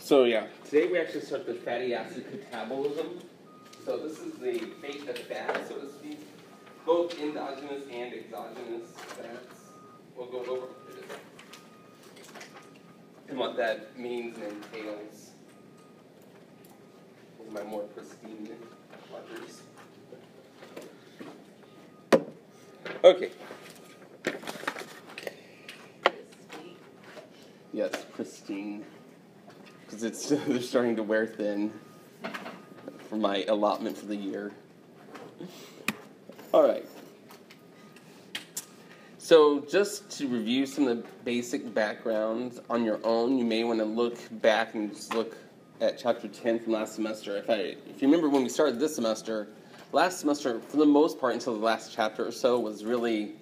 So yeah, today we actually start the fatty acid catabolism. So this is the fate of fat, so to speak, both endogenous and exogenous fats. We'll go over this and what that means and entails. These are my more pristine markers. Okay. Yes, pristine. Because they're starting to wear thin for my allotment for the year. All right. So just to review some of the basic backgrounds on your own, you may want to look back and just look at chapter 10 from last semester. If you remember when we started this semester, last semester, for the most part, until the last chapter or so, was really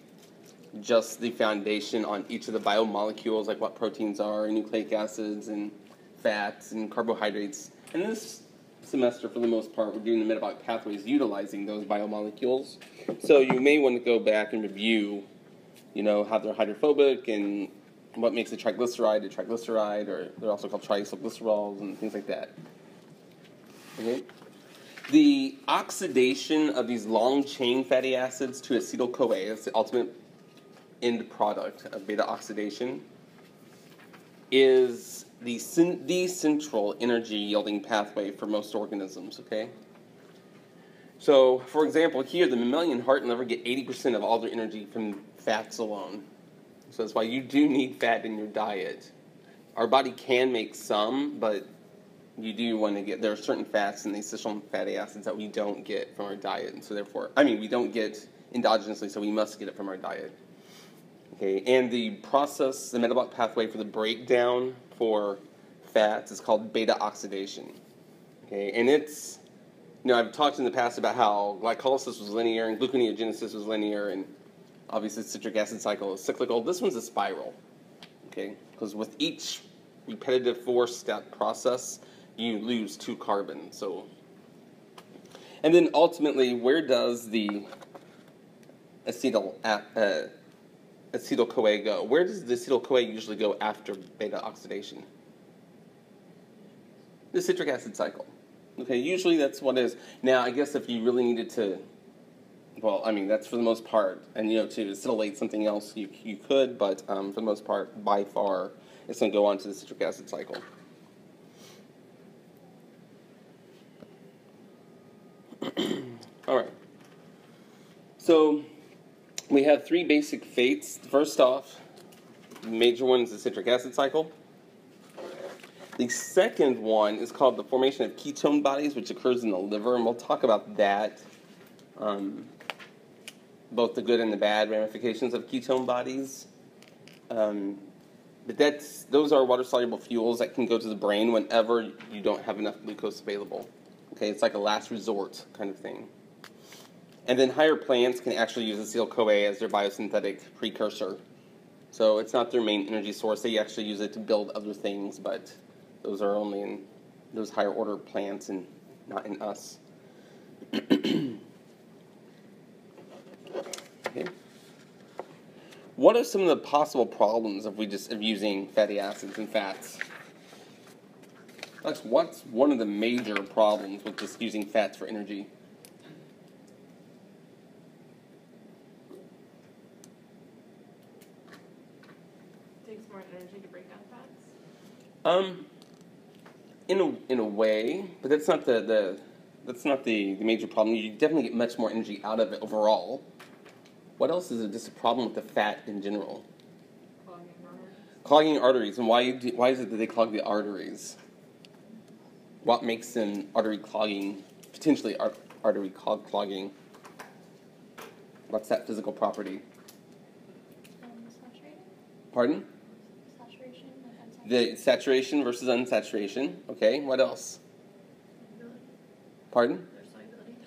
just the foundation on each of the biomolecules, like what proteins are, and nucleic acids, and fats, and carbohydrates. And this semester, for the most part, we're doing the metabolic pathways utilizing those biomolecules. So you may want to go back and review, how they're hydrophobic and what makes a triglyceride, or they're also called triacylglycerols and things like that. Okay. The oxidation of these long-chain fatty acids to acetyl-CoA, that's the ultimate end product of beta oxidation, is the central energy-yielding pathway for most organisms, okay? So, for example, here, the mammalian heart and liver get 80% of all their energy from fats alone. So that's why you do need fat in your diet. Our body can make some, but you do want to there are certain fats and the essential fatty acids that we don't get from our diet, and so therefore, we don't get endogenously, so we must get it from our diet. Okay, and the process, the metabolic pathway for the breakdown for fats is called beta oxidation. Okay, and it's, I've talked in the past about how glycolysis was linear and gluconeogenesis was linear, and obviously the citric acid cycle is cyclical. This one's a spiral, okay, because with each repetitive 4-step process, you lose 2 carbon. So, and then ultimately, where does the acetyl-CoA go? Where does the acetyl-CoA usually go after beta oxidation? The citric acid cycle. Okay, usually that's what it is. Now, I guess if you really needed to, that's for the most part, and to acetylate something else, you could, but for the most part, by far, it's going to go on to the citric acid cycle. All right. So we have 3 basic fates. First off, the major one is the citric acid cycle. The second one is called the formation of ketone bodies, which occurs in the liver, and we'll talk about that, both the good and the bad ramifications of ketone bodies. But those are water-soluble fuels that can go to the brain whenever you don't have enough glucose available. Okay, it's like a last resort kind of thing. And then higher plants can actually use acetyl-CoA as their biosynthetic precursor. So it's not their main energy source. They actually use it to build other things, but those are only in those higher order plants and not in us. Okay. What are some of the possible problems of using fatty acids and fats? What's one of the major problems with just using fats for energy? Takes more energy to break down fats? In a way, but that's not the major problem. You definitely get much more energy out of it overall. What else is just a problem with the fat in general? Clogging arteries. And why is it that they clog the arteries? What makes them potentially artery clogging? What's that physical property? Saturated. Pardon? Saturation and unsaturation. The saturation versus unsaturation. Okay, what else? Pardon?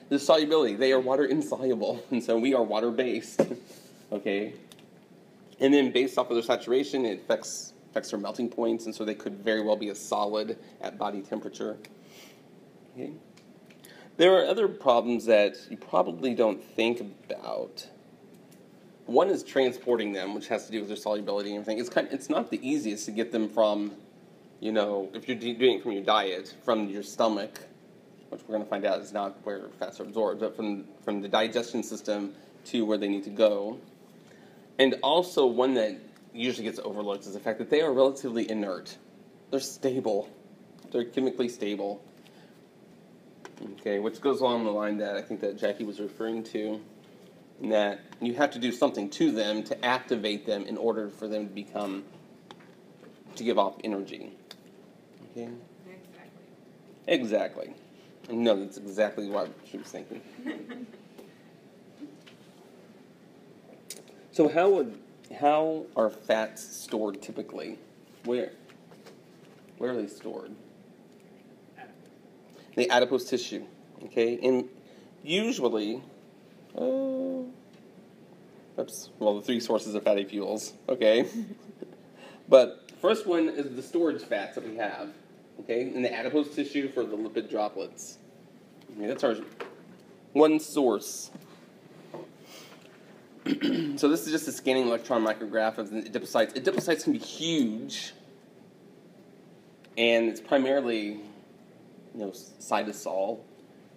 The solubility. They are water insoluble, and so we are water based. Okay, and then based off of their saturation, it affects their melting points, and so they could very well be a solid at body temperature. Okay, there are other problems that you probably don't think about. One is transporting them, which has to do with their solubility and everything. It's not the easiest to get them from you know, if you're doing it from your diet, from your stomach, which we're going to find out is not where fats are absorbed, but from the digestion system to where they need to go. And also one that usually gets overlooked is the fact that they are relatively inert. They're stable. They're chemically stable. Okay, which goes along the line that I think that Jackie was referring to, in that you have to do something to them to activate them in order for them to give off energy. Okay? Exactly. No, that's exactly what she was thinking. So how are fats stored typically? Where are they stored? The adipose tissue. Okay, and usually, the three sources of fatty fuels. Okay, but first one is the storage fats that we have. Okay, in the adipose tissue for the lipid droplets. Okay, that's our one source. So this is just a scanning electron micrograph of the adipocytes. Adipocytes can be huge, and it's primarily, cytosol,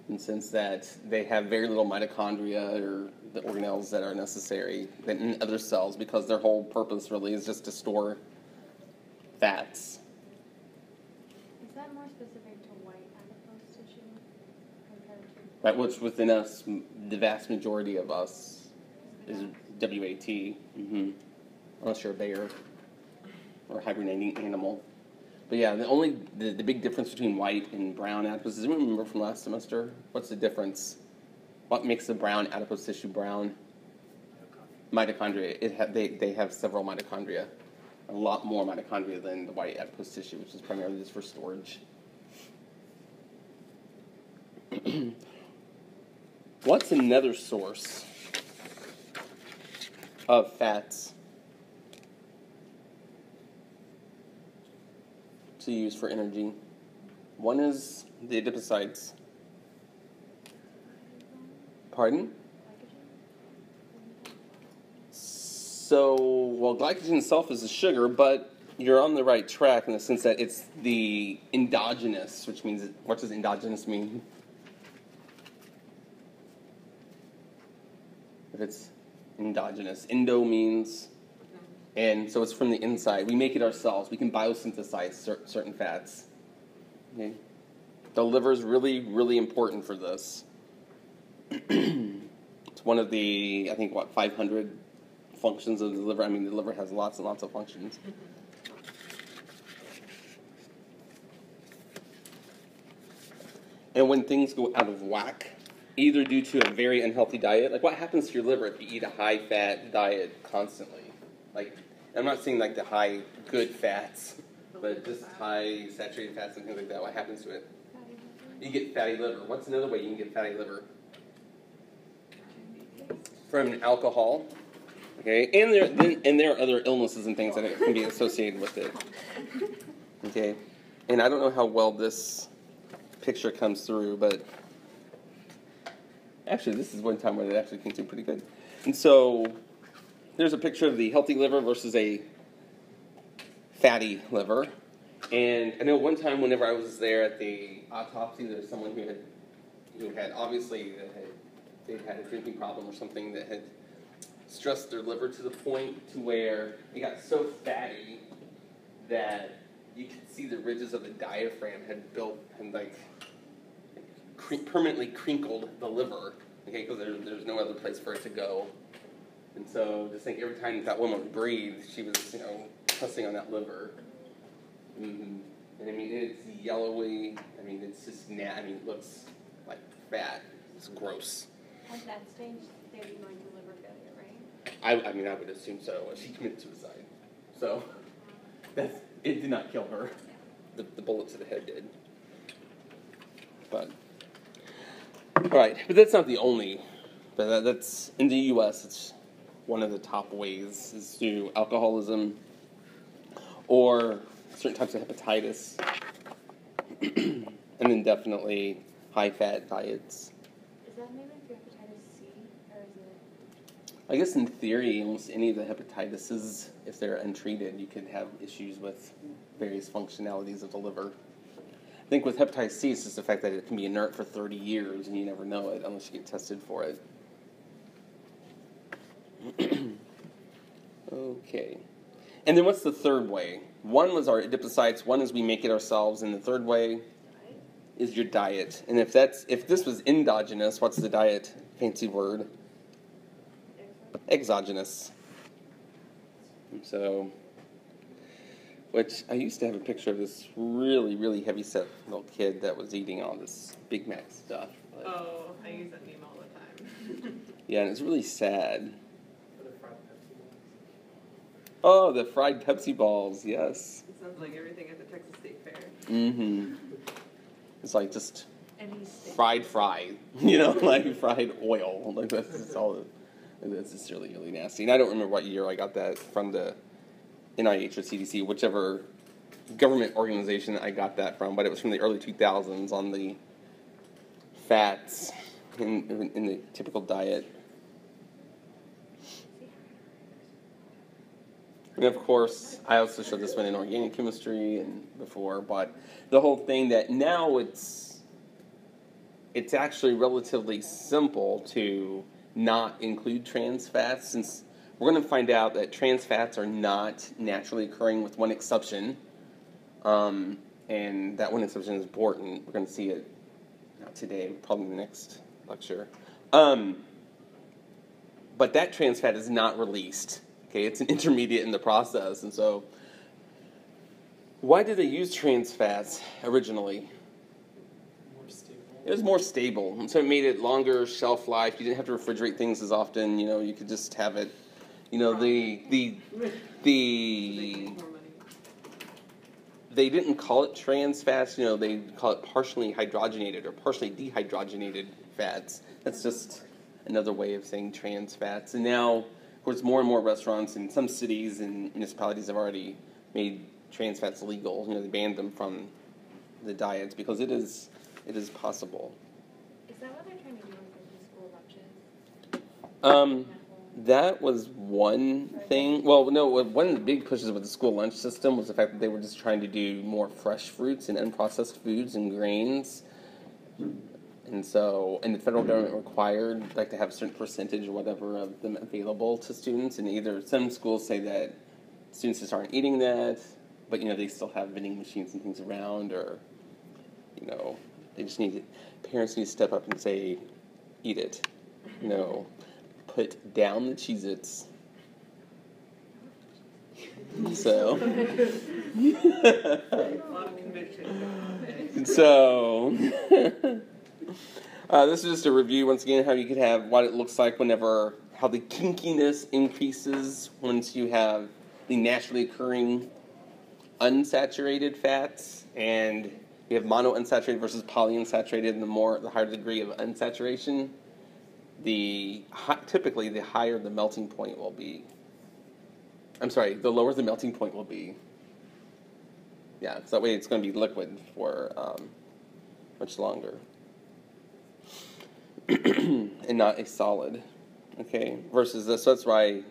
in the sense that they have very little mitochondria or the organelles that are necessary than in other cells, because their whole purpose really is just to store fats. Is that more specific to white adipose tissue compared to? Right, which within us, the vast majority of us is WAT, unless you're a bear or a hibernating animal. But yeah, the big difference between white and brown adipose, does anyone remember from last semester? What's the difference? What makes the brown adipose tissue brown? Mitochondria. They have several mitochondria, a lot more mitochondria than the white adipose tissue, which is primarily just for storage. What's another source of fats to use for energy? One is the adipocytes. Pardon? Glycogen itself is a sugar, but you're on the right track in the sense that it's the endogenous, which means, what does endogenous mean? If it's endogenous. Endo means, and so it's from the inside. We make it ourselves. We can biosynthesize certain fats. Okay? The liver is really, really important for this. It's one of the, 500 functions of the liver. I mean, the liver has lots and lots of functions. And when things go out of whack, either due to a very unhealthy diet, like what happens to your liver if you eat a high-fat diet constantly? Like, I'm not saying like the high good fats, but just high saturated fats and things like that. What happens to it? You get fatty liver. What's another way you can get fatty liver? From alcohol. Okay, and there are other illnesses and things that can be associated with it. Okay, and I don't know how well this picture comes through, but actually, this is one time where it actually came through pretty good. And so, there's a picture of the healthy liver versus a fatty liver. And I know one time whenever I was there at the autopsy, there was someone who had obviously, they had a drinking problem or something that had stressed their liver to the point to where it got so fatty that you could see the ridges of the diaphragm had built and permanently crinkled the liver, okay, because there's no other place for it to go. And so just think every time that woman breathed, she was, pressing on that liver. And I mean, it's yellowy. I mean, it's just it looks like fat. It's gross. At that stage, they'd be going to liver failure, right? I would assume so. She committed suicide. So it did not kill her. The bullet to the head did. But all right, but that's not the only. But that's in the U.S. It's one of the top ways is through alcoholism or certain types of hepatitis, and then definitely high-fat diets. Is that maybe for hepatitis C, or is it? I guess in theory, almost any of the hepatitises, if they're untreated, you could have issues with various functionalities of the liver. I think with hepatitis C, it's just the fact that it can be inert for 30 years and you never know it unless you get tested for it. Okay. And then what's the third way? One was our adipocytes, one is we make it ourselves, and the third way is your diet. And if this was endogenous, what's the diet? Fancy word. Exogenous. So, which I used to have a picture of this really, really heavy-set little kid that was eating all this Big Mac stuff. But, Oh, I use that meme all the time. yeah, and it's really sad. Oh, the fried Pepsi balls, yes. It sounds like everything at the Texas State Fair. Mm-hmm. It's like just Any fried, you know, like fried oil. Like that's just all. That's just really, really nasty. And I don't remember what year I got that from the NIH or CDC, whichever government organization I got that from, but it was from the early 2000s on the fats in the typical diet. And of course, I also showed this one in organic chemistry and before, but the whole thing that now it's actually relatively simple to not include trans fats, since we're going to find out that trans fats are not naturally occurring with one exception, and that one exception is important. We're going to see it not today, probably in the next lecture. But that trans fat is not released. Okay, it's an intermediate in the process, and so why did they use trans fats originally? It was more stable, and so it made it longer shelf life. You didn't have to refrigerate things as often. You know, you could just have it. You know, they didn't call it trans fats. You know, they call it partially hydrogenated or partially dehydrogenated fats. That's just another way of saying trans fats. And now, of course, more and more restaurants in some cities and municipalities have already made trans fats legal. You know, they banned them from the diets because it is possible. Is that what they're trying to do with the school lunches? That was one thing. Well, no, one of the big pushes with the school lunch system was the fact that they were just trying to do more fresh fruits and unprocessed foods and grains. And so, and the federal government required like to have a certain percentage or whatever of them available to students. And either some schools say that students just aren't eating that, but you know they still have vending machines and things around, or you know they just parents need to step up and say, eat it. You know, put down the Cheez-Its. So, A lot of conviction. So, this is just a review once again how you could have what it looks like how the kinkiness increases once you have the naturally occurring unsaturated fats, and you have monounsaturated versus polyunsaturated, and the higher degree of unsaturation, typically the higher the melting point will be. The lower the melting point will be. Yeah, so that way it's going to be liquid for much longer. And not a solid. Okay, versus this. So that's why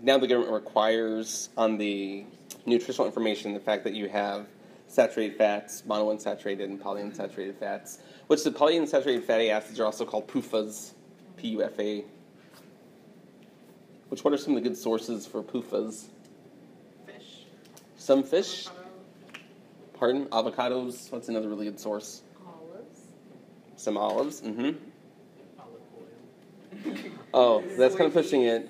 now the government requires on the nutritional information the fact that you have saturated fats, monounsaturated and polyunsaturated fats, which the polyunsaturated fatty acids are also called PUFAs, P-U-F-A. What are some of the good sources for PUFAs? Fish. Some fish? Avocado. Pardon? Avocados? What's another really good source? Olives. Some olives? Mm-hmm. Oh, that's kind of pushing it.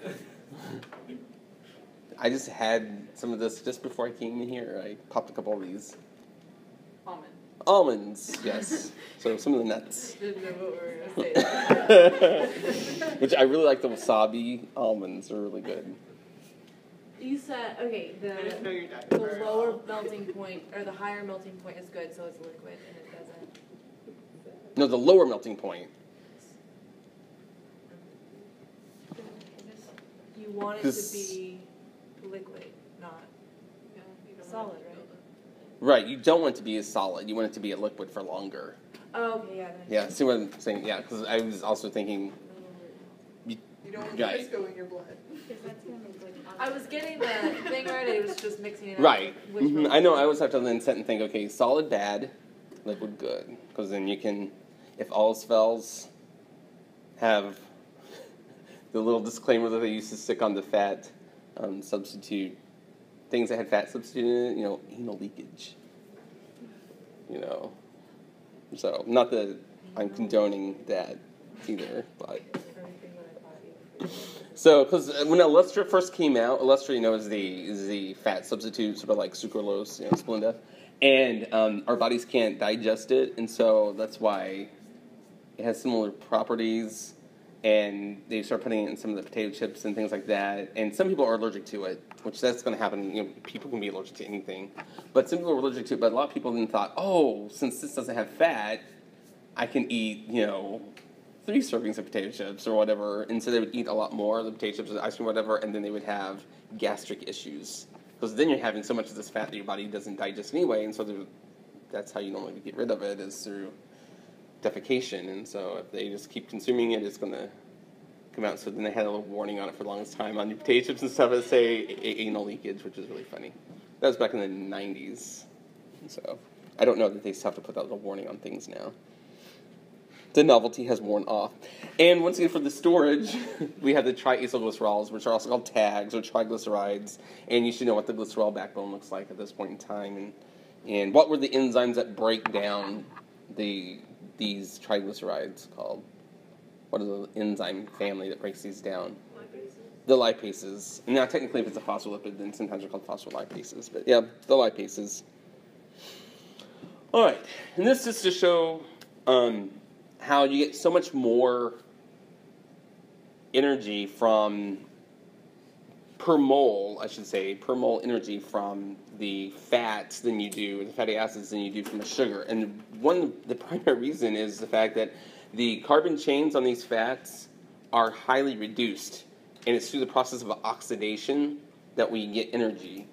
I just had some of this just before I came in here. I popped a couple of these. Almond. Almonds, yes. So some of the nuts. Didn't know what we were going to say. Which I really like the wasabi almonds. Are really good. You said, okay, I didn't know your dad. the lower melting point, or the higher melting point is good, so it's liquid, and it doesn't. No, the lower melting point. You want it to be liquid, not Yeah, you don't solid, want it to right? build up. Right, you don't want it to be a solid. You want it to be a liquid for longer. Oh, okay, yeah. Yeah, see what I'm saying? Yeah, because I was also thinking, Yeah, You don't want Right. Crisco in your blood. Because that's gonna make like. I was getting the thing right, it was just mixing it up. Right. Which one? I know. I always have to then sit and think, okay, solid bad, liquid good, because then you can, if all spells have the little disclaimer that they used to stick on the fat substitute, things that had fat substitute in it, you know, anal leakage. You know, so not that I'm condoning that either, but. Everything that I thought you So, because when Elestra first came out, Elestra, you know, is the fat substitute, sort of like sucralose, you know, Splenda, and our bodies can't digest it, and so that's why it has similar properties, and they start putting it in some of the potato chips and things like that, and some people are allergic to it, which that's going to happen. You know, people can be allergic to anything, but some people are allergic to it. But a lot of people then thought, oh, since this doesn't have fat, I can eat, you know, 3 servings of potato chips or whatever, and so they would eat a lot more of the potato chips, ice cream, whatever, and then they would have gastric issues because then you're having so much of this fat that your body doesn't digest anyway, and so that's how you normally get rid of it is through defecation, and so if they just keep consuming it, it's going to come out. So then they had a little warning on it for the longest time on your potato chips and stuff that say anal leakage, which is really funny. That was back in the 90s, so I don't know that they still have to put that little warning on things now. The novelty has worn off. And once again, for the storage, we have the triacylglycerols, which are also called tags or triglycerides. And you should know what the glycerol backbone looks like at this point in time. And what were the enzymes that break down these triglycerides called? What is the enzyme family that breaks these down? Lipases. The lipases. And now, technically, if it's a phospholipid, then sometimes they're called phospholipases. But yeah, the lipases. All right. And this is to show how you get so much more energy from per mole energy from the fats than you do, the fatty acids than you do from the sugar. And the primary reason is the fact that the carbon chains on these fats are highly reduced, and it's through the process of oxidation that we get energy.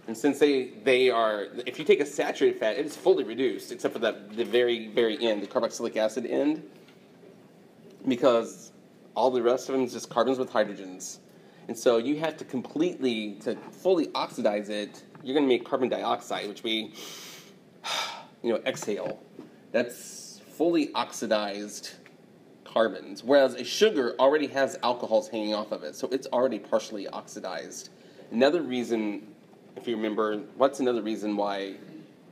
And since they are, if you take a saturated fat, it is fully reduced, except for the very, very end, the carboxylic acid end, because all the rest of them is just carbons with hydrogens. And so you have to to fully oxidize it, you're going to make carbon dioxide, which we, exhale. That's fully oxidized carbons, whereas a sugar already has alcohols hanging off of it, so it's already partially oxidized. Another reason, if you remember, what's another reason why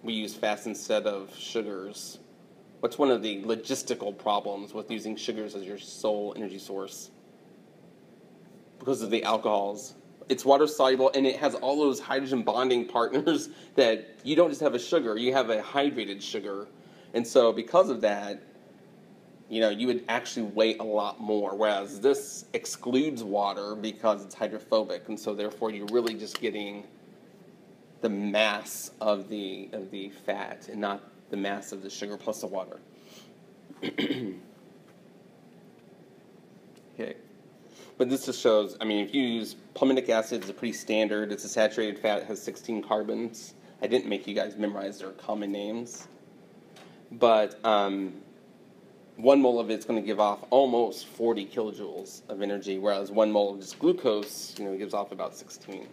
we use fats instead of sugars? What's one of the logistical problems with using sugars as your sole energy source? Because of the alcohols. It's water soluble, and it has all those hydrogen bonding partners that you don't just have a sugar, you have a hydrated sugar. And so because of that, you would actually weigh a lot more, whereas this excludes water because it's hydrophobic, and so therefore you're really just getting the mass of the fat and not the mass of the sugar plus the water. Okay. But this just shows, if you use palmitic acid, it's a pretty standard. It's a saturated fat. It has 16 carbons. I didn't make you guys memorize their common names. But 1 mole of it's going to give off almost 40 kilojoules of energy, whereas 1 mole of just glucose, gives off about 16.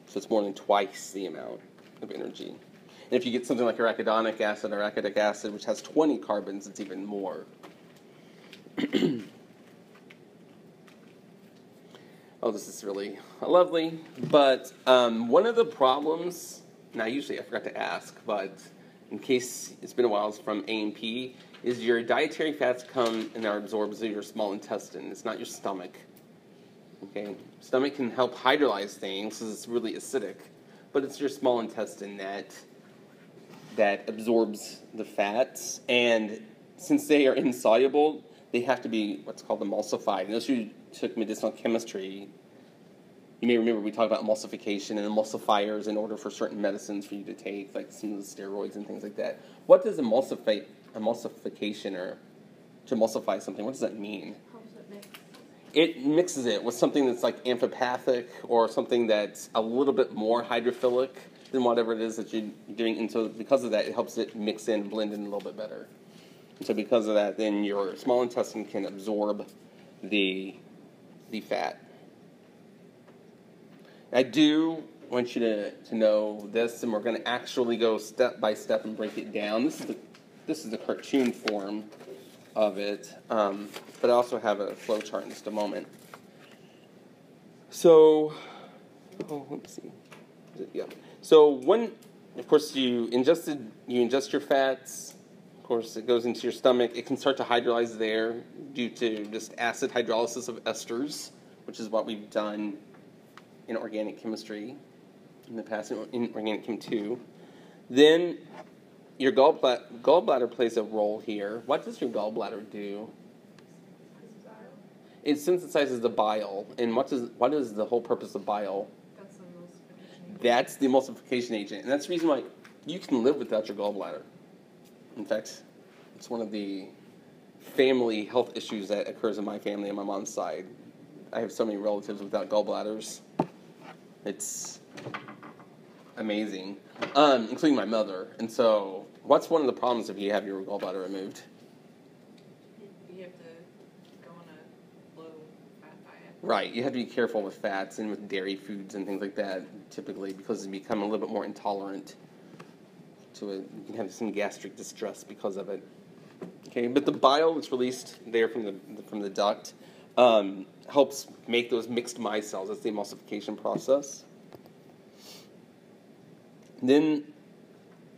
So it's more than twice the amount of energy. And if you get something like arachidonic acid or arachidic acid, which has 20 carbons, it's even more. Oh, this is really lovely. But one of the problems, now usually I forgot to ask, but in case it's been a while, it's from A&P, is your dietary fats come and are absorbed through your small intestine. It's not your stomach. Okay, stomach can help hydrolyze things because it's really acidic, but it's your small intestine that absorbs the fats, and since they are insoluble, they have to be what's called emulsified. And those who took medicinal chemistry, you may remember we talked about emulsification and emulsifiers in order for certain medicines for you to take, like some of the steroids and things like that. What does emulsification or to emulsify something, what does that mean? Helps it mix. It mixes it with something that's like amphipathic or something that's a little bit more hydrophilic than whatever it is that you're doing. And so because of that, it helps it mix in, blend in a little bit better. And so because of that, then your small intestine can absorb the the fat. I do want you to know this, and we're going to actually go step by step and break it down. This is the cartoon form of it, but I also have a flow chart in just a moment. So, let's see. Yeah. So of course, you ingest your fats. Of course, it goes into your stomach. It can start to hydrolyze there due to just acid hydrolysis of esters, which is what we've done in organic chemistry in the past, in Organic Chem 2. Then your gallbladder plays a role here. What does your gallbladder do? It synthesizes the bile. And what is the whole purpose of bile? That's the emulsification agent. And that's the reason why you can live without your gallbladder. In fact, it's one of the family health issues that occurs in my family on my mom's side. I have so many relatives without gallbladders. It's amazing, including my mother. And so, what's one of the problems if you have your gallbladder removed? You have to go on a low-fat diet. Right, you have to be careful with fats and with dairy foods and things like that, typically, because you become a little bit more intolerant to it. You can have some gastric distress because of it. Okay, but the bile that's released there from the duct helps make those mixed micelles. That's the emulsification process. Then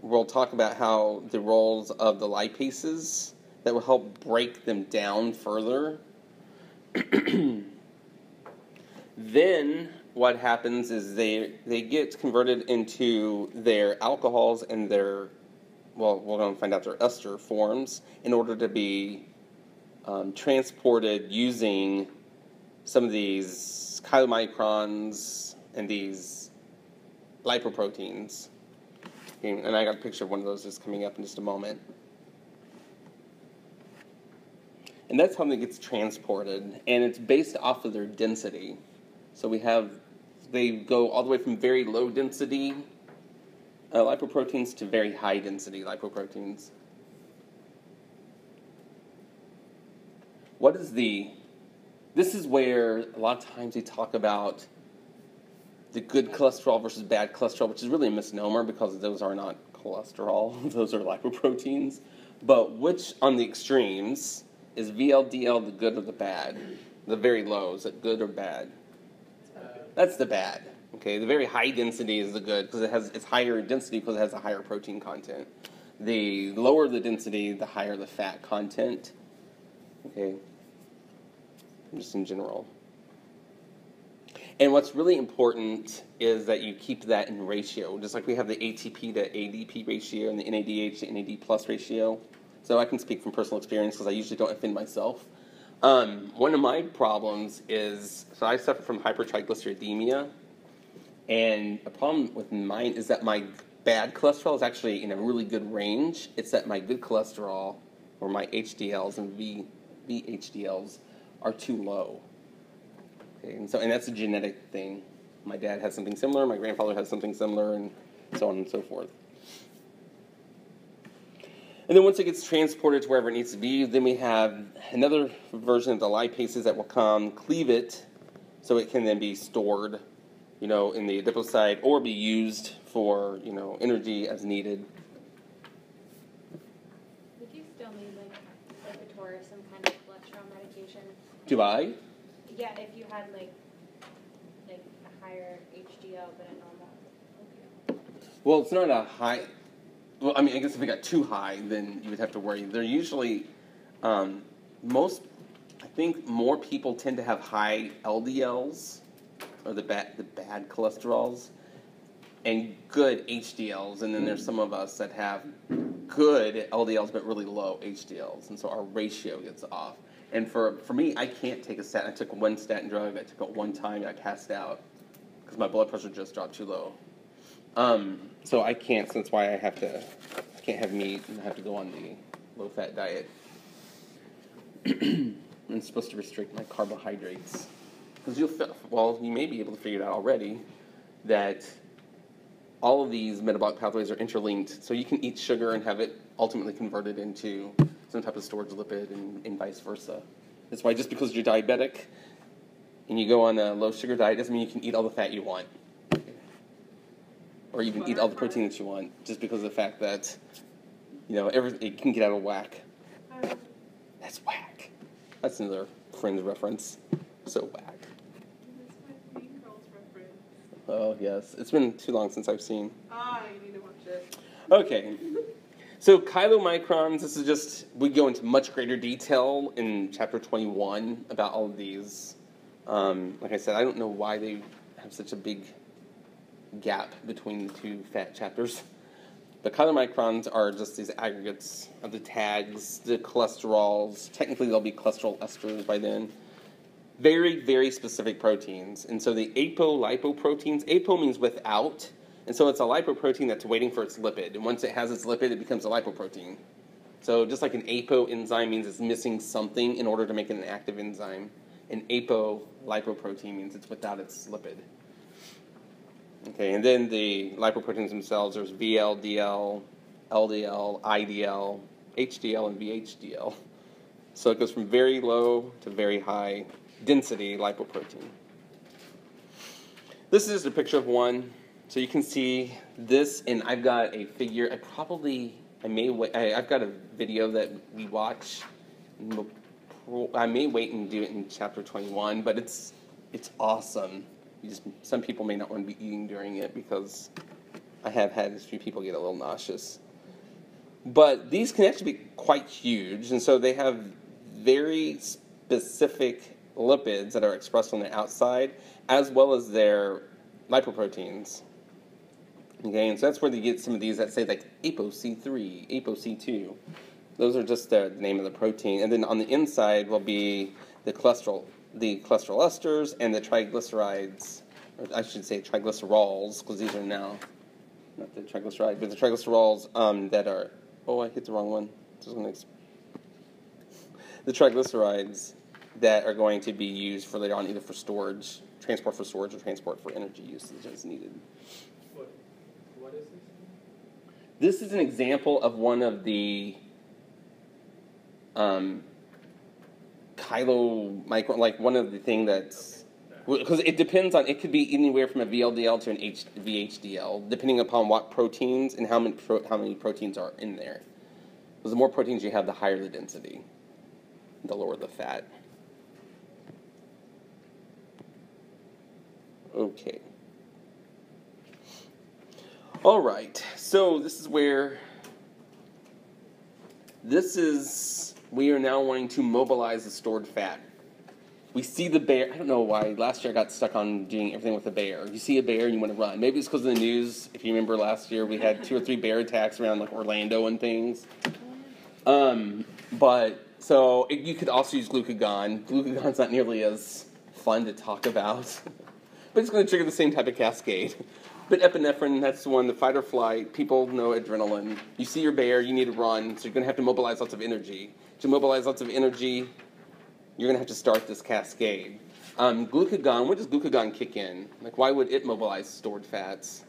we'll talk about how the roles of the lipases that will help break them down further. Then what happens is they get converted into their alcohols and their, well, we're going to find out their ester forms in order to be transported using some of these chylomicrons and these lipoproteins. Okay, and I got a picture of one of those just coming up in just a moment. And that's how it gets transported, and it's based off of their density. So they go all the way from very low density lipoproteins to very high density lipoproteins. This is where a lot of times we talk about the good cholesterol versus bad cholesterol, which is really a misnomer because those are not cholesterol, those are lipoproteins. But which on the extremes is VLDL the good or the bad? The very low, is it good or bad? That's the bad. Okay, the very high density is the good because it's higher density because it has a higher protein content. The lower the density, the higher the fat content. Okay, just in general. And what's really important is that you keep that in ratio, just like we have the ATP to ADP ratio and the NADH to NAD plus ratio. So I can speak from personal experience because I usually don't offend myself. One of my problems is, so I suffer from hypertriglyceridemia, and a problem with mine is that my bad cholesterol is actually in a really good range. It's that my good cholesterol, or my HDLs and VHDLs, are too low. Okay, and that's a genetic thing. My dad has something similar, my grandfather has something similar, and so on and so forth. And then once it gets transported to wherever it needs to be, then we have another version of the lipases that will come, cleave it, so it can then be stored, in the adipocyte or be used for, energy as needed. Would you still need like Lipitor or some kind of cholesterol medication? Do I? Yeah, if you had like a higher HDL than a normal. Well, it's not a high. Well, I guess if it got too high, then you would have to worry. They're usually, I think more people tend to have high LDLs, or the bad cholesterols, and good HDLs, and then there's some of us that have good LDLs but really low HDLs, and so our ratio gets off. And for me, I can't take a statin. I took one statin drug, I took it one time, I passed out, because my blood pressure just dropped too low. So I can't, so that's why I can't have meat, and I have to go on the low-fat diet. I'm supposed to restrict my carbohydrates. Because you may be able to figure it out already, that all of these metabolic pathways are interlinked, so you can eat sugar and have it ultimately converted into some type of storage lipid and vice versa. That's why just because you're diabetic, and you go on a low sugar diet, doesn't mean you can eat all the fat you want. Or even eat all the protein that you want, just because of the fact that, it can get out of whack. That's whack. That's another Friends reference. So whack. That's my Mean Girls reference. Oh, yes. It's been too long since I've seen. You need to watch it. Okay. So chylomicrons, this is just, we go into much greater detail in chapter 21 about all of these. Like I said, I don't know why they have such a big gap between the two fat chapters. But chylomicrons are just these aggregates of the tags, the cholesterols. Technically, they'll be cholesterol esters by then. Very, very specific proteins. And so the apolipoproteins, apo means without, and so it's a lipoprotein that's waiting for its lipid. And once it has its lipid, it becomes a lipoprotein. So just like an apo enzyme means it's missing something in order to make it an active enzyme, an apolipoprotein means it's without its lipid. Okay, and then the lipoproteins themselves, there's VLDL, LDL, IDL, HDL, and VHDL. So it goes from very low to very high density lipoprotein. This is a picture of one. So you can see this, and I've got a figure. I've got a video that we watch. I may wait and do it in chapter 21, but it's awesome. Some people may not want to be eating during it because I have had a few people get a little nauseous. But these can actually be quite huge, and so they have very specific lipids that are expressed on the outside, as well as their lipoproteins. Okay, and so that's where they get some of these that say like ApoC3, ApoC2. Those are just the name of the protein. And then on the inside will be the cholesterol esters and the triglycerides, or I should say triglycerols, because these are now not the triglyceride, but the triglycerols that are. Oh, I hit the wrong one. The triglycerides that are going to be used for later on, either for storage, transport for storage, or transport for energy usage as needed. What is this? This is an example of one of the chylomicron, like one of the thing that's, because it depends on, it could be anywhere from a VLDL to an VHDL, depending upon what proteins and how many proteins are in there. Because the more proteins you have, the higher the density, the lower the fat. Okay. All right, so this is where, we are now wanting to mobilize the stored fat. We see the bear. I don't know why. Last year I got stuck on doing everything with a bear. You see a bear and you want to run. Maybe it's because of the news. If you remember last year, we had 2 or 3 bear attacks around like Orlando and things. So you could also use glucagon. Glucagon's not nearly as fun to talk about, but it's going to trigger the same type of cascade. But epinephrine, that's the one, the fight or flight. People know adrenaline. You see your bear, you need to run, so you're going to have to mobilize lots of energy. To mobilize lots of energy, you're going to have to start this cascade. Glucagon, when does glucagon kick in? Like, why would it mobilize stored fats?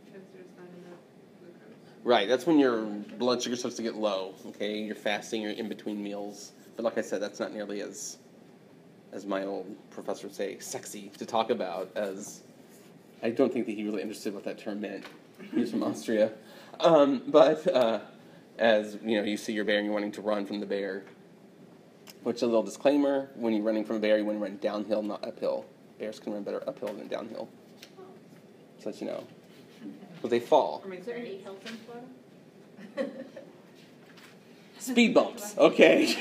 Because there's not enough glucose. Right, that's when your blood sugar starts to get low, okay? You're fasting, you're in between meals. But like I said, that's not nearly as my old professor would say, sexy to talk about as... I don't think that he really understood what that term meant. He was from Austria. As you see your bear and you're wanting to run from the bear. Which, a little disclaimer, when you're running from a bear, you want to run downhill, not uphill. Bears can run better uphill than downhill. So that you know. Because they fall. Is there any health info? Speed bumps. Okay.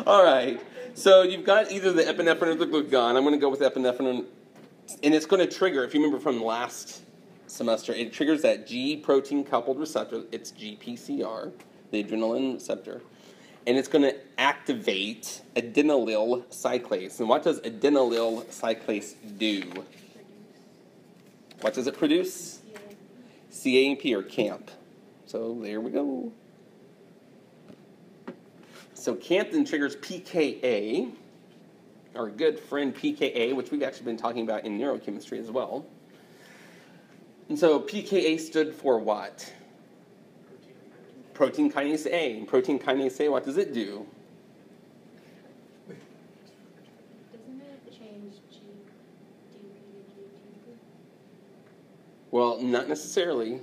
All right. So you've got either the epinephrine or the glucagon. I'm going to go with epinephrine. And it's going to trigger, if you remember from last semester, it triggers that G protein coupled receptor. It's GPCR, the adrenaline receptor. And it's going to activate adenylyl cyclase. And what does adenylyl cyclase do? What does it produce? CAMP or CAMP. So there we go. So CAMP then triggers pKa, our good friend pKa, which we've actually been talking about in neurochemistry as well. And so pKa stood for what? Protein kinase A. And protein kinase A, what does it do? Well, not necessarily.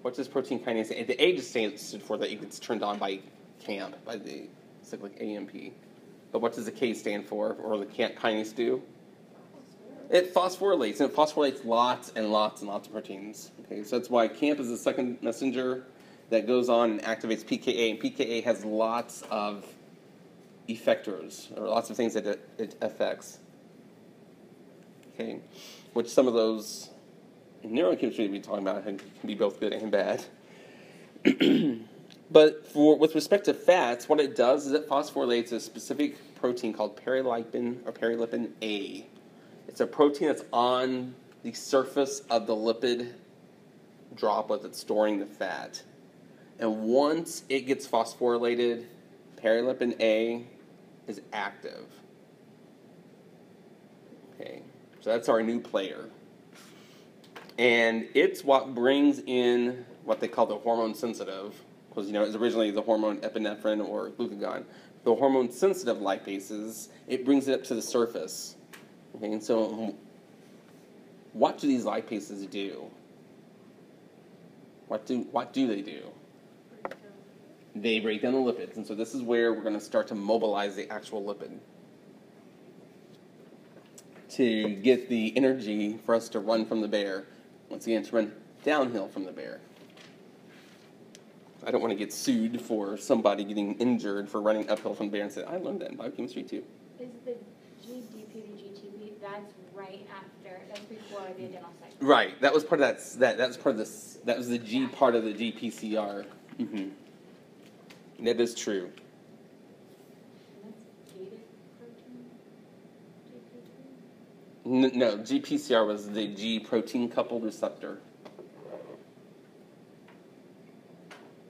What does protein kinase? The A just stood for that it gets turned on by CAMP, by the cyclic AMP. But what does the K stand for, or the kinase do? It phosphorylates, and it phosphorylates lots and lots and lots of proteins. Okay, so that's why CAMP is the second messenger that goes on and activates PKA, and PKA has lots of effectors, or lots of things that it affects. Okay, which some of those in neurochemistry we're talking about can be both good and bad. But with respect to fats, what it does is it phosphorylates a specific protein called perilipin or perilipin A. It's a protein that's on the surface of the lipid droplet that's storing the fat. And once it gets phosphorylated, perilipin A is active. Okay, so that's our new player. And it's what brings in what they call the hormone sensitive, because it was originally the hormone epinephrine or glucagon. The hormone sensitive lipases, it brings it up to the surface. Okay, and so what do these lipases do? What do they do? They break down the lipids, and so this is where we're going to start to mobilize the actual lipid to get the energy for us to run from the bear. Once again, to run downhill from the bear. I don't want to get sued for somebody getting injured for running uphill from the bear and say, I learned that in biochemistry too. Is the GDP to GTP, that's right after, that's before the adenal cycle? Right, that was part of that was part of this, that was the G part of the GPCR. Mm-hmm. That is true. And that's gated protein, GPP? No, GPCR was the G protein coupled receptor.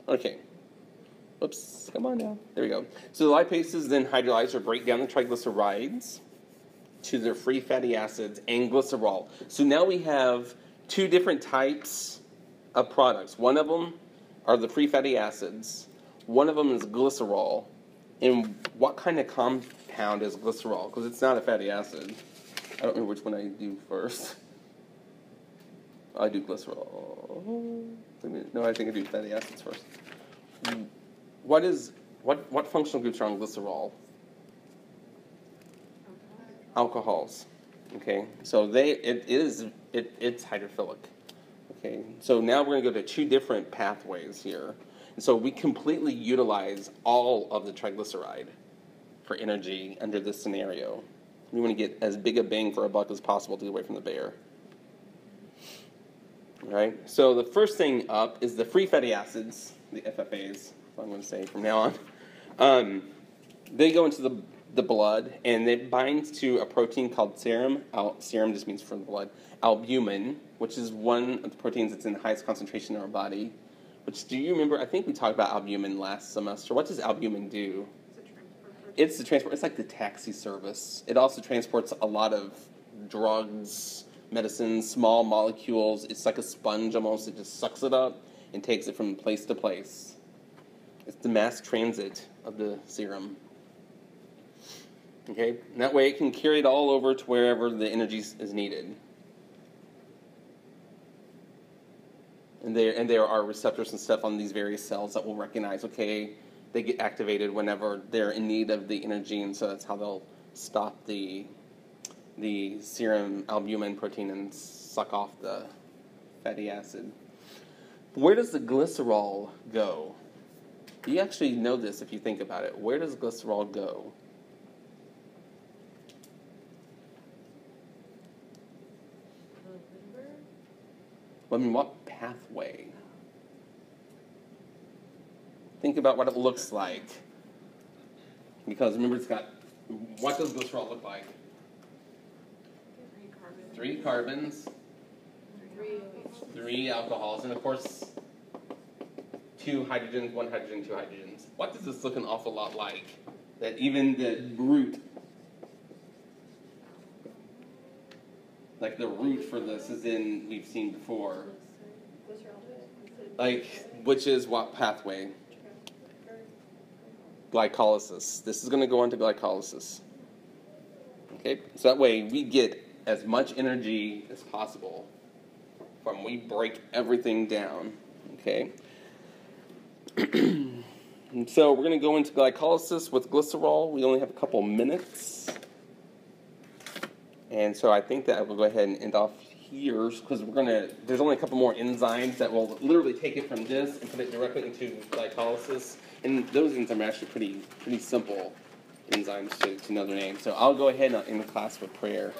Okay. Oops, come on now. There we go. So the lipases then hydrolyze or break down the triglycerides to their free fatty acids and glycerol. So now we have two different types of products. One of them are the free fatty acids. One of them is glycerol. And what kind of compound is glycerol? Because it's not a fatty acid. I don't remember which one I do first. I do glycerol. No, I think I do fatty acids first. What functional groups are on glycerol? Alcohols. Okay, so it's hydrophilic. Okay, so now we're going to go to two different pathways here. And so we completely utilize all of the triglyceride for energy under this scenario. We want to get as big a bang for a buck as possible to get away from the bear. All right, so the first thing up is the free fatty acids, the FFAs, I'm going to say from now on. They go into the blood, and it binds to a protein called serum. Serum just means from the blood. Albumin, which is one of the proteins that's in the highest concentration in our body. Which, do you remember? I think we talked about albumin last semester. What does albumin do? It's the transport. It's like the taxi service. It also transports a lot of drugs, medicines, small molecules. It's like a sponge almost. It just sucks it up and takes it from place to place. It's the mass transit of the serum. Okay, and that way it can carry it all over to wherever the energy is needed. And there are receptors and stuff on these various cells that will recognize, okay, they get activated whenever they're in need of the energy, and so that's how they'll stop the serum albumin protein and suck off the fatty acid. Where does the glycerol go? You actually know this if you think about it. Where does glycerol go? I mean, what pathway? Think about what it looks like. Because remember, it's got, what does glycerol look like? 3 carbons. 3 alcohols, and of course, 2 hydrogens, 1 hydrogen, 2 hydrogens. What does this look an awful lot like? That even the root, like the root for this is in, we've seen before. Like, which is what pathway? Glycolysis. This is going to go on to glycolysis. Okay, so that way we get as much energy as possible form. We break everything down, okay? And so we're going to go into glycolysis with glycerol. We only have a couple minutes. And so I think that I will go ahead and end off here because there's only a couple more enzymes that will literally take it from this and put it directly into glycolysis. And those enzymes are actually pretty simple enzymes to know their name. So I'll go ahead and end the class with prayer.